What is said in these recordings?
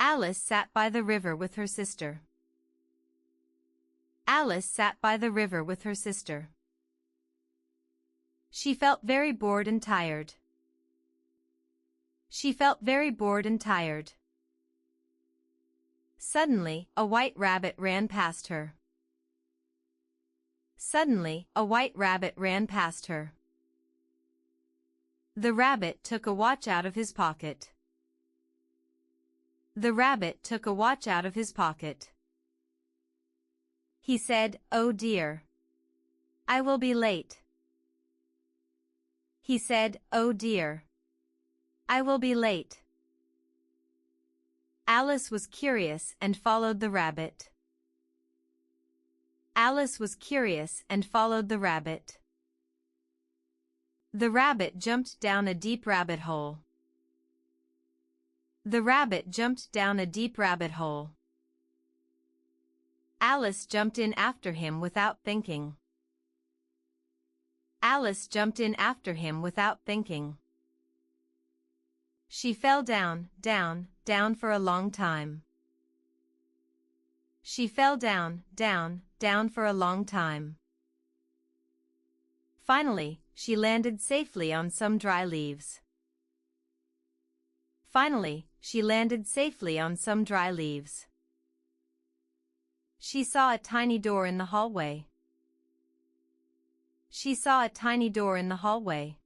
Alice sat by the river with her sister. Alice sat by the river with her sister. She felt very bored and tired. She felt very bored and tired. Suddenly, a white rabbit ran past her. Suddenly, a white rabbit ran past her. The rabbit took a watch out of his pocket. The rabbit took a watch out of his pocket. He said, "Oh dear. I will be late." He said, "Oh dear. I will be late." Alice was curious and followed the rabbit. Alice was curious and followed the rabbit. The rabbit jumped down a deep rabbit hole. The rabbit jumped down a deep rabbit hole. Alice jumped in after him without thinking. Alice jumped in after him without thinking. She fell down, down, down for a long time. She fell down, down, down for a long time. Finally, she landed safely on some dry leaves. Finally, she landed safely on some dry leaves. She saw a tiny door in the hallway. She saw a tiny door in the hallway.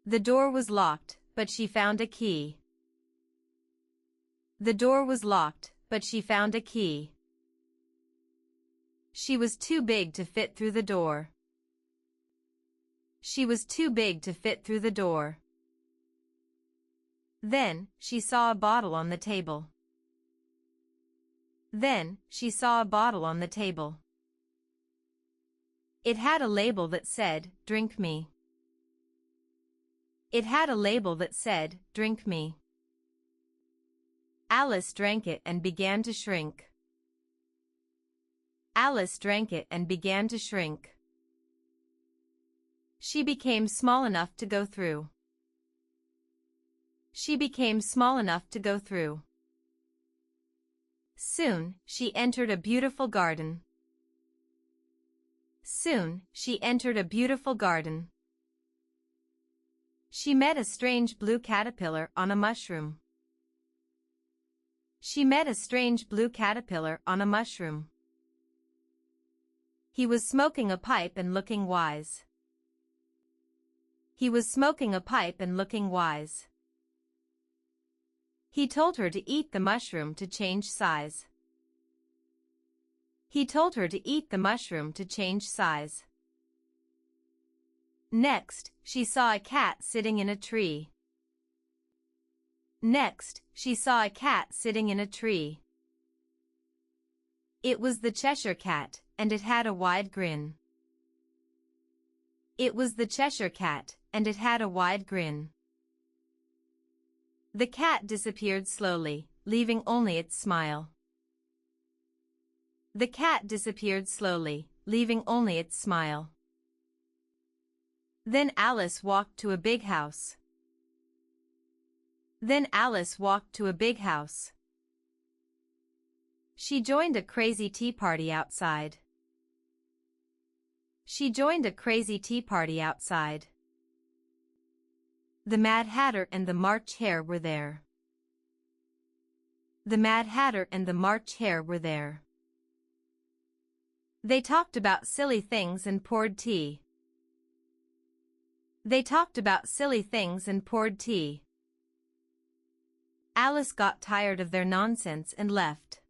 The door was locked, but she found a key. The door was locked, but she found a key. She was too big to fit through the door. She was too big to fit through the door. Then, she saw a bottle on the table. Then, she saw a bottle on the table. It had a label that said, "Drink me." It had a label that said, "Drink me." Alice drank it and began to shrink. Alice drank it and began to shrink. She became small enough to go through. She became small enough to go through. Soon, she entered a beautiful garden. Soon, she entered a beautiful garden. She met a strange blue caterpillar on a mushroom. She met a strange blue caterpillar on a mushroom. He was smoking a pipe and looking wise. He was smoking a pipe and looking wise. He told her to eat the mushroom to change size. He told her to eat the mushroom to change size. Next, she saw a cat sitting in a tree. Next, she saw a cat sitting in a tree. It was the Cheshire Cat, and it had a wide grin. It was the Cheshire Cat, and it had a wide grin. The cat disappeared slowly, leaving only its smile. The cat disappeared slowly, leaving only its smile. Then Alice walked to a big house. Then Alice walked to a big house. She joined a crazy tea party outside. She joined a crazy tea party outside. The Mad Hatter and the March Hare were there. The Mad Hatter and the March Hare were there. They talked about silly things and poured tea. They talked about silly things and poured tea. Alice got tired of their nonsense and left.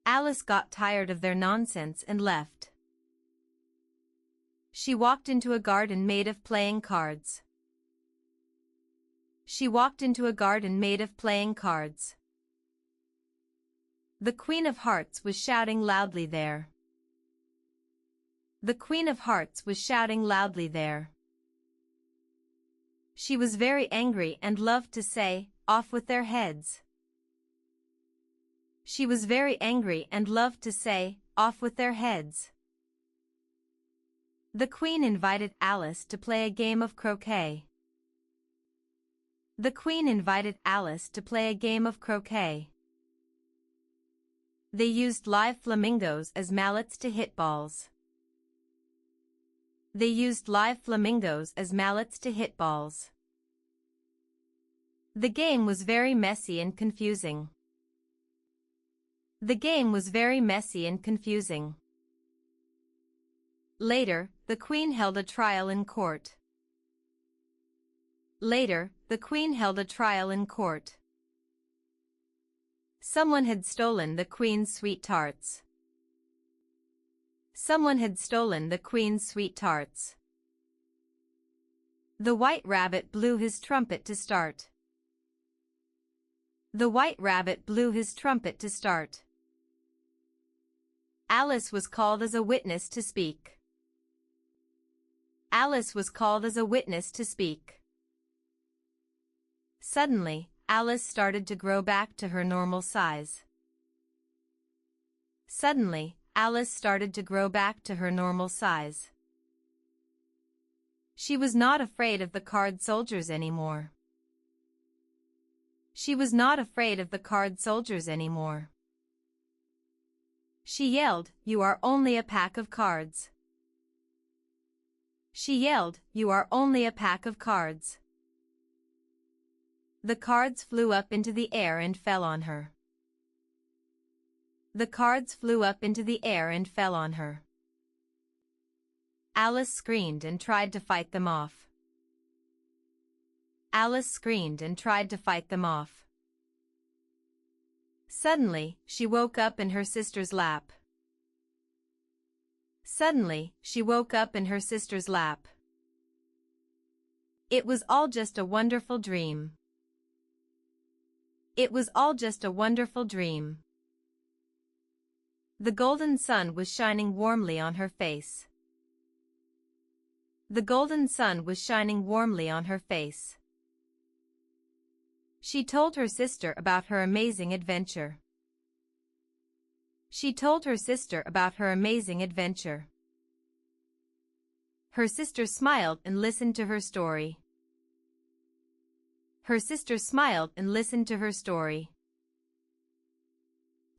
Alice got tired of their nonsense and left. She walked into a garden made of playing cards. She walked into a garden made of playing cards. The Queen of Hearts was shouting loudly there. The Queen of Hearts was shouting loudly there. She was very angry and loved to say, "Off with their heads." She was very angry and loved to say, "Off with their heads." The Queen invited Alice to play a game of croquet. The Queen invited Alice to play a game of croquet. They used live flamingos as mallets to hit balls. They used live flamingos as mallets to hit balls. The game was very messy and confusing. The game was very messy and confusing. Later, the Queen held a trial in court. Later, the Queen held a trial in court. Someone had stolen the Queen's sweet tarts. Someone had stolen the Queen's sweet tarts. The White Rabbit blew his trumpet to start. The White Rabbit blew his trumpet to start. Alice was called as a witness to speak. Alice was called as a witness to speak. Suddenly, Alice started to grow back to her normal size. Suddenly, Alice started to grow back to her normal size. She was not afraid of the card soldiers anymore. She was not afraid of the card soldiers anymore. She yelled, "You are only a pack of cards." She yelled, "You are only a pack of cards." The cards flew up into the air and fell on her. The cards flew up into the air and fell on her. Alice screamed and tried to fight them off. Alice screamed and tried to fight them off. Suddenly, she woke up in her sister's lap. Suddenly, she woke up in her sister's lap. It was all just a wonderful dream. It was all just a wonderful dream. The golden sun was shining warmly on her face. The golden sun was shining warmly on her face. She told her sister about her amazing adventure. She told her sister about her amazing adventure. Her sister smiled and listened to her story. Her sister smiled and listened to her story.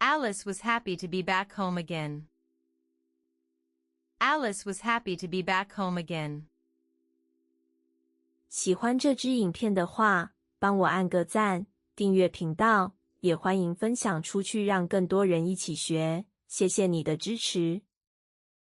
Alice was happy to be back home again. Alice was happy to be back home again. 喜欢这支影片的话，帮我按个赞，订阅频道，也欢迎分享出去让更多人一起学，谢谢你的支持。